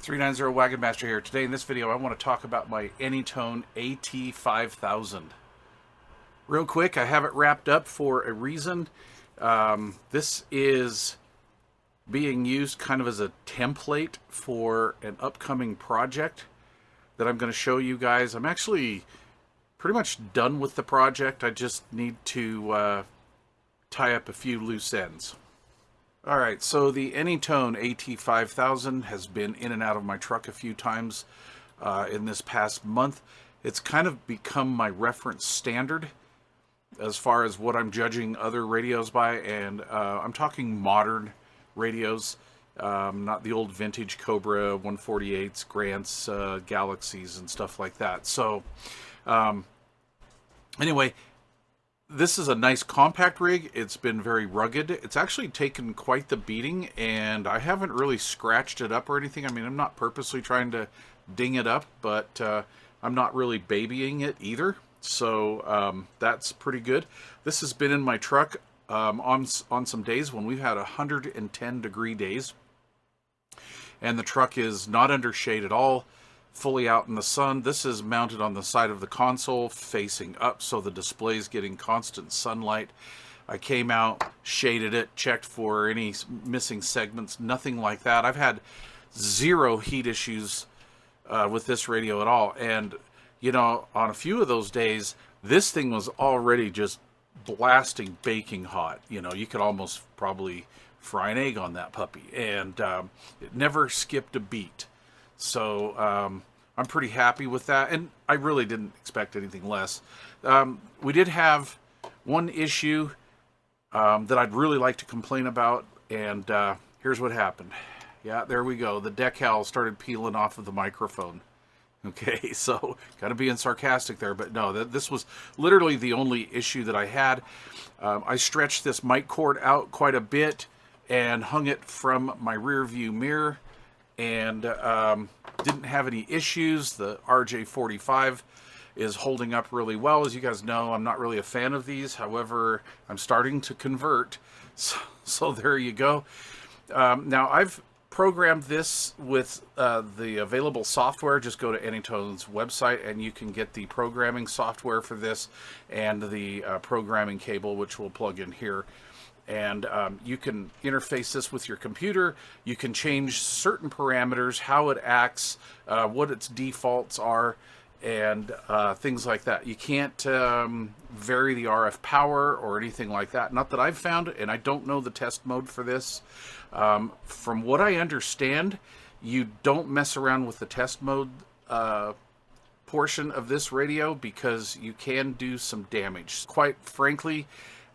390 Wagon Master here. Today in this video I want to talk about my AnyTone AT-5000. Real quick, I have it wrapped up for a reason. This is being used kind of as a template for an upcoming project that I'm going to show you guys. I'm actually pretty much done with the project. I just need to tie up a few loose ends. Alright, so the AnyTone AT-5000 has been in and out of my truck a few times in this past month. It's kind of become my reference standard as far as what I'm judging other radios by, and I'm talking modern radios, not the old vintage Cobra 148s, Grants, Galaxies, and stuff like that. So, anyway, this is a nice compact rig. It's been very rugged. It's actually taken quite the beating, and I haven't really scratched it up or anything. I mean, I'm not purposely trying to ding it up, but I'm not really babying it either. So that's pretty good. This has been in my truck on some days when we've had 110-degree days, and the truck is not under shade at all, fully out in the sun. This is mounted on the side of the console facing up, so the display is getting constant sunlight. I came out, shaded it, checked for any missing segments, nothing like that. I've had zero heat issues with this radio at all, and you know, on a few of those days this thing was already just blasting baking hot. You know, you could almost probably fry an egg on that puppy, and it never skipped a beat. So I'm pretty happy with that, and I really didn't expect anything less. We did have one issue that I'd really like to complain about, and here's what happened. Yeah, there we go. The decal started peeling off of the microphone. Okay, so kind of being sarcastic there, but no, this was literally the only issue that I had. I stretched this mic cord out quite a bit and hung it from my rear view mirror, and didn't have any issues. The RJ45 is holding up really well. As you guys know, I'm not really a fan of these. However, I'm starting to convert. So there you go. Now, I've programmed this with the available software. Just go to AnyTone's website and you can get the programming software for this and the programming cable, which we'll plug in here. And you can interface this with your computer. You can change certain parameters, how it acts, what its defaults are, and things like that. You can't vary the RF power or anything like that. Not that I've found, and I don't know the test mode for this. From what I understand, you don't mess around with the test mode portion of this radio because you can do some damage. Quite frankly,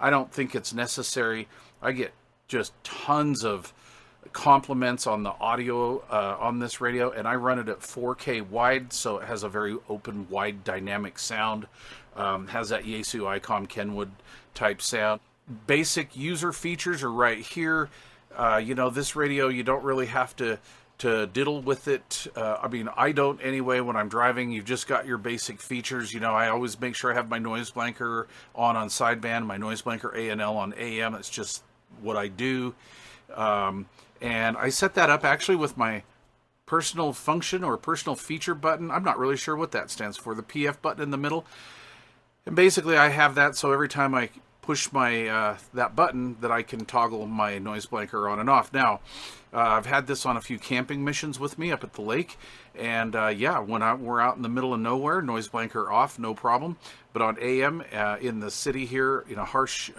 I don't think it's necessary. I get just tons of compliments on the audio on this radio, and I run it at 4K wide, so it has a very open, wide, dynamic sound. Has that Yaesu Icom Kenwood type sound. Basic user features are right here. You know, this radio, you don't really have to diddle with it. I mean, I don't anyway when I'm driving. You've just got your basic features. You know, I always make sure I have my noise blanker on sideband, my noise blanker A&L on AM. It's just what I do. And I set that up actually with my personal function or personal feature button. I'm not really sure what that stands for. The PF button in the middle. And basically I have that so every time I push my that button that I can toggle my noise blanker on and off. Now, I've had this on a few camping missions with me up at the lake, and yeah, when we're out in the middle of nowhere, noise blanker off, no problem. But on AM in the city here, in a harsh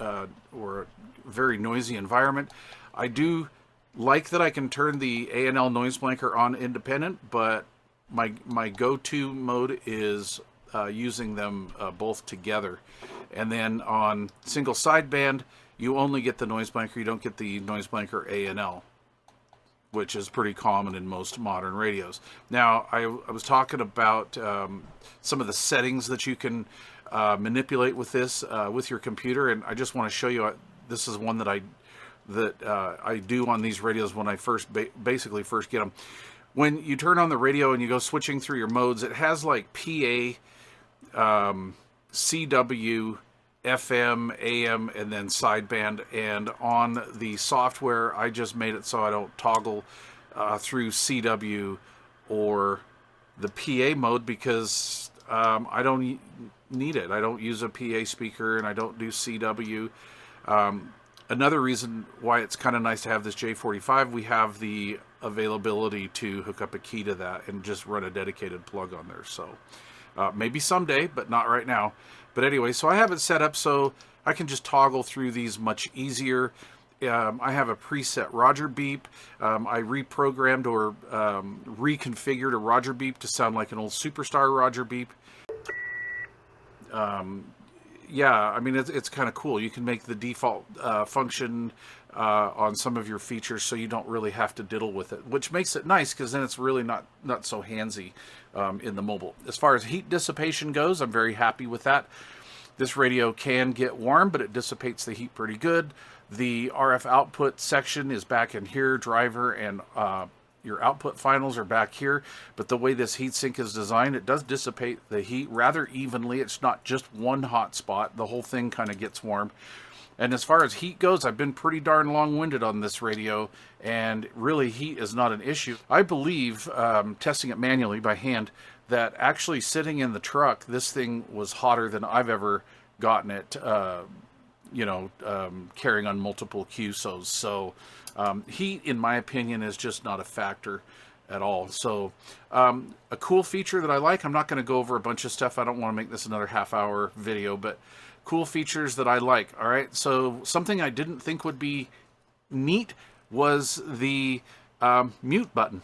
or very noisy environment, I do like that I can turn the A&L noise blanker on independent, but my go-to mode is using them both together. And then on single sideband, you only get the noise blanker. You don't get the noise blanker A&L, which is pretty common in most modern radios. Now, I was talking about some of the settings that you can manipulate with this with your computer, and I just want to show you. This is one that I do on these radios when I basically first get them. When you turn on the radio and you go switching through your modes, it has like PA, CW, FM, AM, and then sideband. And on the software, I just made it so I don't toggle through CW or the PA mode because I don't need it. I don't use a PA speaker and I don't do CW. Another reason why it's kind of nice to have this J45, we have the availability to hook up a key to that and just run a dedicated plug on there. So maybe someday, but not right now. But anyway, so I have it set up so I can just toggle through these much easier. I have a preset Roger beep. I reprogrammed or reconfigured a Roger beep to sound like an old Superstar Roger beep. Yeah, I mean, it's kind of cool. You can make the default function on some of your features so you don't really have to diddle with it, which makes it nice because then it's really not so handsy in the mobile. As far as heat dissipation goes, I'm very happy with that. This radio can get warm, but it dissipates the heat pretty good. The RF output section is back in here, driver and your output finals are back here, but the way this heatsink is designed, it does dissipate the heat rather evenly. It's not just one hot spot. The whole thing kind of gets warm. And as far as heat goes, I've been pretty darn long-winded on this radio, and really heat is not an issue. I believe, testing it manually by hand, that actually sitting in the truck, this thing was hotter than I've ever gotten it, carrying on multiple QSOs. So heat, in my opinion, is just not a factor at all. So a cool feature that I like, I'm not going to go over a bunch of stuff. I don't want to make this another half-hour video, but cool features that I like. All right, so something I didn't think would be neat was the mute button.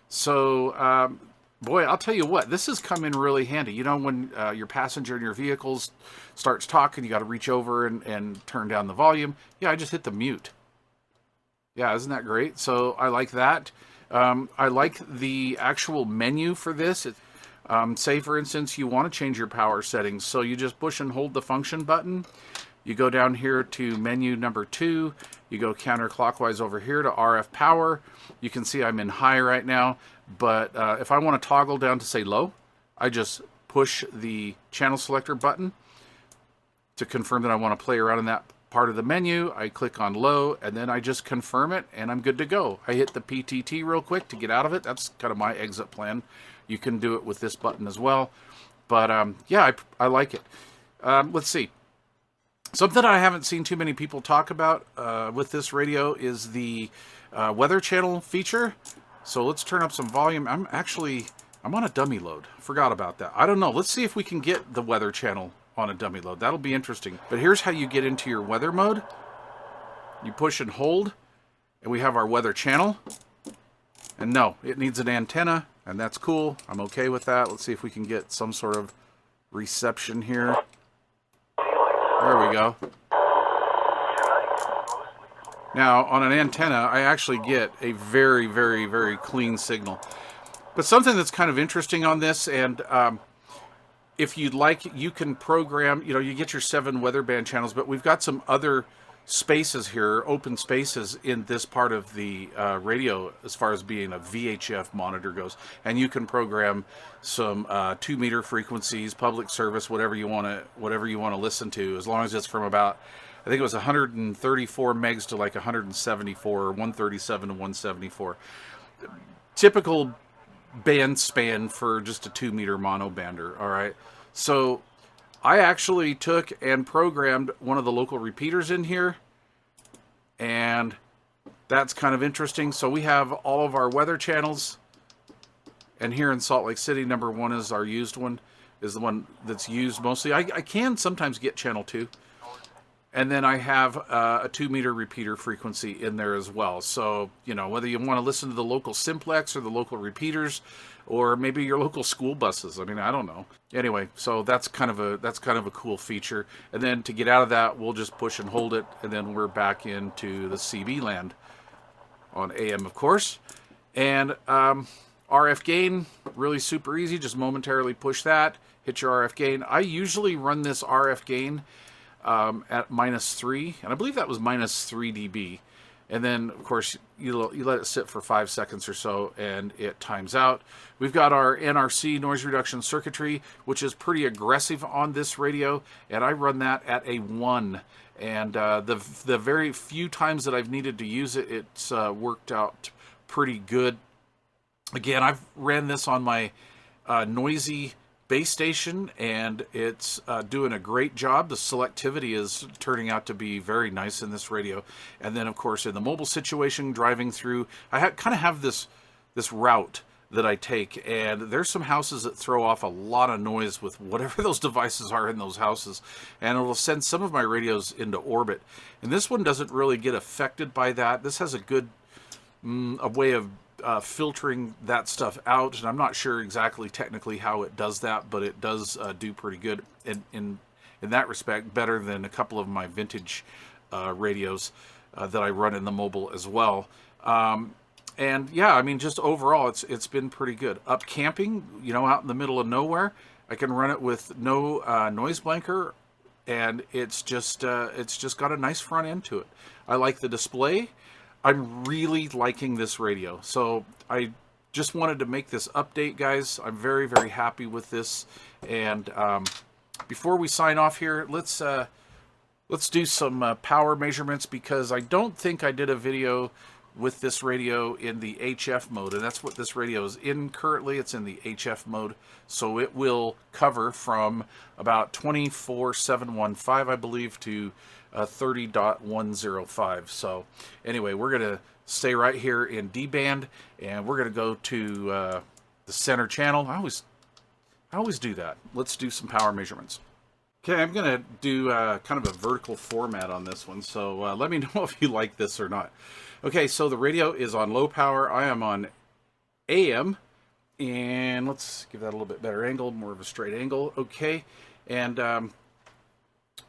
So boy, I'll tell you what, this has come in really handy. You know, when your passenger in your vehicles starts talking, you got to reach over and turn down the volume. Yeah, I just hit the mute. Yeah, isn't that great? So I like that. I like the actual menu for this. Say, for instance, you want to change your power settings. So you just push and hold the function button. You go down here to menu number 2. You go counterclockwise over here to RF power. You can see I'm in high right now. But if I want to toggle down to say low, I just push the channel selector button to confirm that I want to play around in that part of the menu. I click on low and then I just confirm it and I'm good to go. I hit the PTT real quick to get out of it. That's kind of my exit plan. You can do it with this button as well. But yeah, I like it. Let's see. Something I haven't seen too many people talk about with this radio is the weather channel feature. So let's turn up some volume. I'm on a dummy load. Forgot about that. I don't know. Let's see if we can get the weather channel on a dummy load. That'll be interesting. But here's how you get into your weather mode. You push and hold, and we have our weather channel. And no, it needs an antenna, and that's cool. I'm okay with that. Let's see if we can get some sort of reception here. There we go. Now, on an antenna, I actually get a very, very, very clean signal. But something that's kind of interesting on this, and if you'd like, you can program, you get your 7 weather band channels, but we've got some other spaces here, open spaces in this part of the radio as far as being a VHF monitor goes. And you can program some 2-meter frequencies, public service, whatever you want to listen to, as long as it's from about, I think it was 134 megs to like 174 or 137 to 174. Typical band span for just a 2-meter mono bander. All right. So I actually took and programmed one of the local repeaters in here, and that's kind of interesting. So we have all of our weather channels, and here in Salt Lake City, number 1 is our used one, is the one that's used mostly. I can sometimes get channel 2. And then I have a 2-meter repeater frequency in there as well. So, whether you want to listen to the local simplex or the local repeaters, or maybe your local school buses. I mean, I don't know. Anyway, so that's kind of a cool feature. And then to get out of that, we'll just push and hold it, and then we're back into the CB land on AM, of course. And RF gain, really super easy. Just momentarily push that, hit your RF gain. I usually run this RF gain at -3, and I believe that was -3 dB. And then, of course, you let it sit for 5 seconds or so, and it times out. We've got our NRC, noise reduction circuitry, which is pretty aggressive on this radio, and I run that at a 1. And the very few times that I've needed to use it, it's worked out pretty good. Again, I've ran this on my noisy base station, and it's doing a great job. The selectivity is turning out to be very nice in this radio. And then, of course, in the mobile situation, driving through, I kind of have this route that I take, and there's some houses that throw off a lot of noise with whatever those devices are in those houses, and it will send some of my radios into orbit. And this one doesn't really get affected by that. This has a good a way of filtering that stuff out, and I'm not sure exactly technically how it does that, but it does do pretty good in that respect, better than a couple of my vintage radios that I run in the mobile as well. And yeah, I mean, just overall, it's been pretty good. Up camping, you know, out in the middle of nowhere, I can run it with no noise blanker, and it's just got a nice front end to it. I like the display. I'm really liking this radio, so I just wanted to make this update, guys. I'm very, very happy with this. And before we sign off here, let's do some power measurements, because I don't think I did a video with this radio in the HF mode, and that's what this radio is in currently. It's in the HF mode, so it will cover from about 24.715, I believe, to 30.105. So anyway, we're gonna stay right here in D band, and we're gonna go to the center channel. I always do that. Let's do some power measurements. Okay, I'm gonna do kind of a vertical format on this one, so let me know if you like this or not. Okay, so the radio is on low power. I am on AM, and let's give that a little bit better angle, more of a straight angle. Okay, and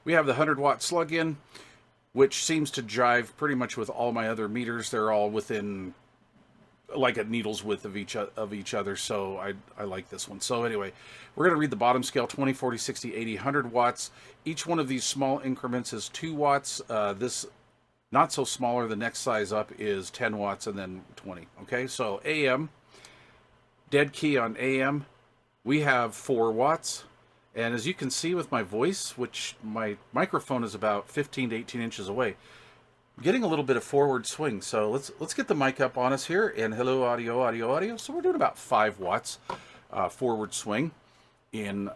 we have the 100-watt slug-in, which seems to jive pretty much with all my other meters. They're all within like a needle's width of each other, so I like this one. So anyway, we're going to read the bottom scale: 20, 40, 60, 80, 100 watts. Each one of these small increments is 2 watts. This not so smaller, the next size up is 10 watts, and then 20. Okay, so AM, dead key on AM, we have 4 watts. And as you can see with my voice, which my microphone is about 15 to 18 inches away, I'm getting a little bit of forward swing. So let's get the mic up on us here, and hello, audio, audio, audio. So we're doing about 5 watts forward swing in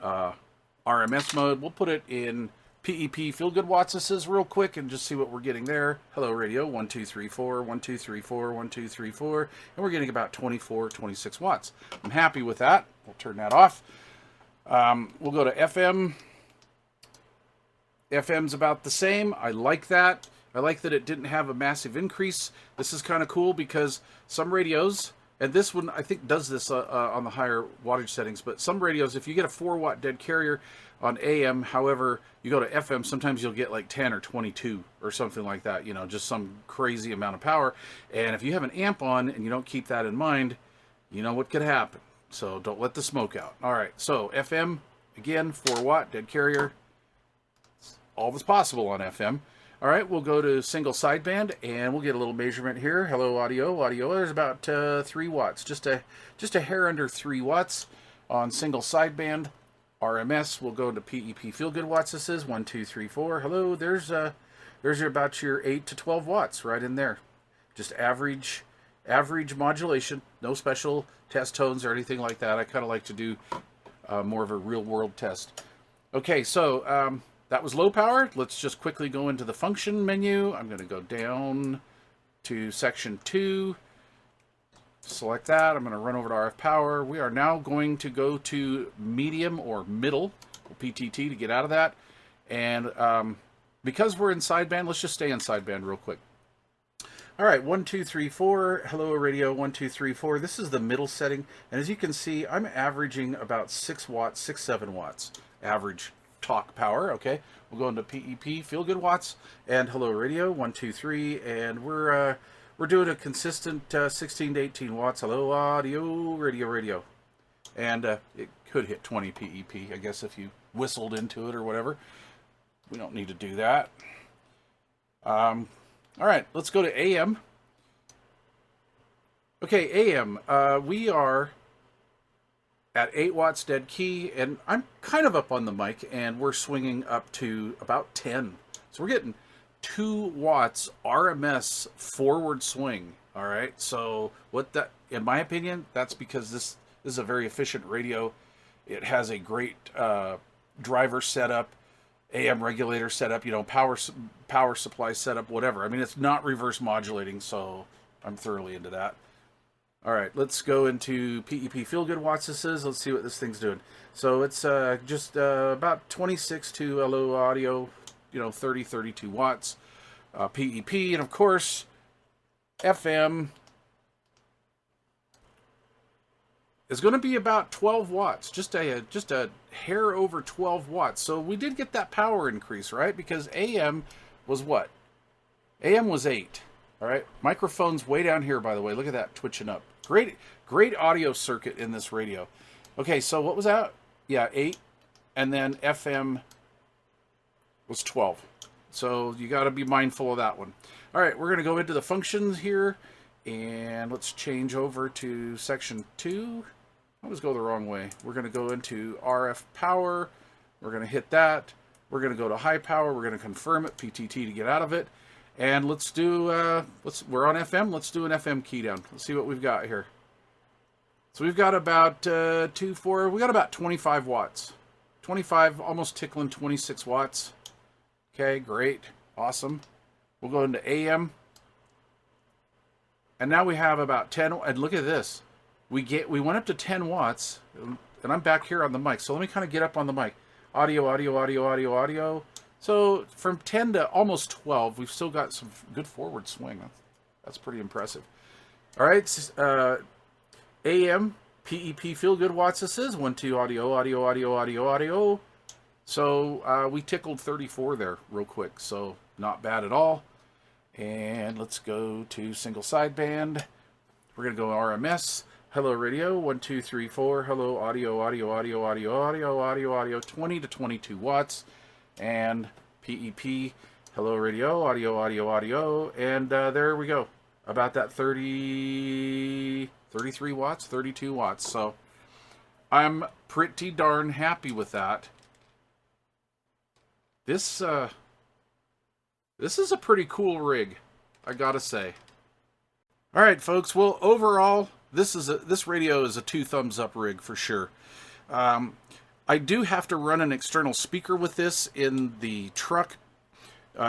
RMS mode. We'll put it in PEP feel good watts. This is real quick, and just see what we're getting there. Hello radio, 1 2 3 4, 1 2 3 4, 1 2 3 4, and we're getting about 24, 26 watts. I'm happy with that. We'll turn that off. We'll go to FM. FM's about the same. I like that. I like that it didn't have a massive increase. This is kind of cool, because some radios, and this one I think does this on the higher wattage settings, but some radios, if you get a 4-watt dead carrier on AM, however, you go to FM, sometimes you'll get like 10 or 22 or something like that, you know, just some crazy amount of power. And if you have an amp on and you don't keep that in mind, you know what could happen. So don't let the smoke out. All right, so FM, again, 4-watt dead carrier. All that's possible on FM. All right, we'll go to single sideband, and we'll get a little measurement here. Hello, audio, audio. There's about 3 watts, just a hair under 3 watts on single sideband. RMS, we'll go to PEP feel good watts. This is 1 2 3 4. Hello, there's about your 8 to 12 watts right in there. Just average modulation, no special test tones or anything like that. I kind of like to do more of a real world test. Okay, so that was low power. Let's just quickly go into the function menu. I'm going to go down to section 2, select that. I'm going to run over to RF power. We are now going to go to medium or middle, PTT, to get out of that. And because we're in sideband, let's just stay in sideband real quick. All right, 1 2 3 4. Hello radio, 1 2 3 4. This is the middle setting, and as you can see, I'm averaging about 6 watts, 6 7 watts average talk power. Okay, we'll go into PEP feel good watts, and hello radio, 1 2 3, and we're doing a consistent 16 to 18 watts. Hello audio, radio, and it could hit 20 PEP, I guess, if you whistled into it or whatever. We don't need to do that. All right, let's go to AM. Okay, AM, we are at 8 watts dead key, and I'm kind of up on the mic, and we're swinging up to about 10. So we're getting 2 watts RMS forward swing. All right, so what that in my opinion, that's because this is a very efficient radio. It has a great driver setup, AM regulator setup, you know, power supply setup, whatever. I mean, it's not reverse modulating, so I'm thoroughly into that. All right, let's go into PEP Feel Good watts this is. Let's see what this thing's doing. So it's just about 26 to LO audio, you know, 30, 32 watts. PEP, and of course, FM is going to be about 12 watts, just a hair over 12 watts. So we did get that power increase, right? Because AM was what? AM was 8. All right, microphone's way down here, by the way. Look at that twitching up. Great audio circuit in this radio. Okay, so what was that? Yeah, 8, and then FM was 12. So you got to be mindful of that one. All right, we're going to go into the functions here, and let's change over to section 2. I always go the wrong way. We're going to go into RF power. We're going to hit that. We're going to go to high power. We're going to confirm it, PTT to get out of it. And let's do, we're on FM. Let's do an FM key down. Let's see what we've got here. So we've got about we got about 25 watts. 25, almost tickling 26 watts. Okay, great. Awesome. We'll go into AM. And now we have about 10, and look at this. We went up to 10 watts, and I'm back here on the mic. So let me kind of get up on the mic. Audio, audio, audio, audio, audio. So from 10 to almost 12, we've still got some good forward swing. That's pretty impressive. All right, AM, PEP Feel Good watts this is. 1, 2, audio, audio, audio, audio, audio. So we tickled 34 there real quick, so not bad at all. And let's go to single sideband. We're going to go RMS. Hello radio, 1, 2, 3, 4. Hello audio, audio, audio, audio, audio, audio, audio, 20 to 22 watts. And PEP, hello radio, audio, audio, audio. And there we go. About that 33 watts, 32 watts. So I'm pretty darn happy with that. This is a pretty cool rig, I gotta say. All right, folks. Well, overall, this radio is a 2 thumbs up rig for sure. I do have to run an external speaker with this in the truck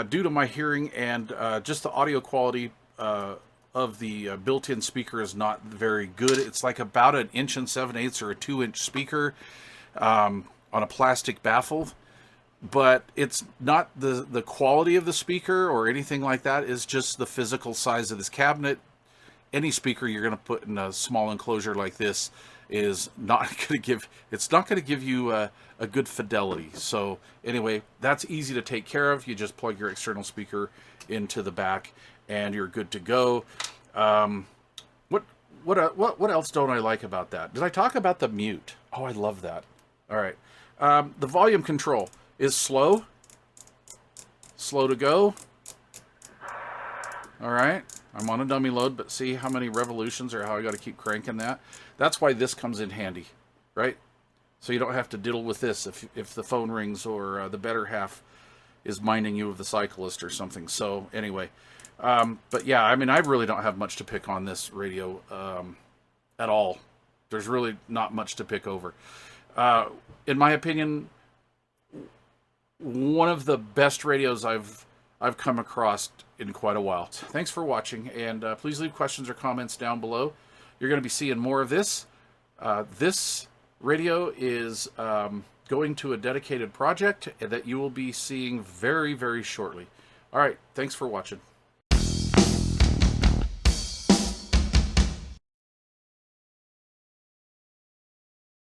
due to my hearing, and just the audio quality of the built-in speaker is not very good. It's like about an 1 7/8 or a 2-inch speaker on a plastic baffle. But it's not the quality of the speaker or anything like that. It's just the physical size of this cabinet. Any speaker you're going to put in a small enclosure like this is not going to give you a good fidelity. So anyway, that's easy to take care of. You just plug your external speaker into the back, and you're good to go. What else don't I like about that? Did I talk about the mute? Oh, I love that. All right, the volume control is slow to go. All right, I'm on a dummy load, but see how many revolutions or how I got to keep cranking that. That's why this comes in handy, right? So you don't have to diddle with this if the phone rings or the better half is minding you of the cyclist or something. So anyway, but yeah, I mean, I really don't have much to pick on this radio at all. There's really not much to pick over. In my opinion, one of the best radios I've come across in quite a while. Thanks for watching, and please leave questions or comments down below. You're going to be seeing more of this. This radio is going to a dedicated project that you will be seeing very, very shortly. All right, thanks for watching.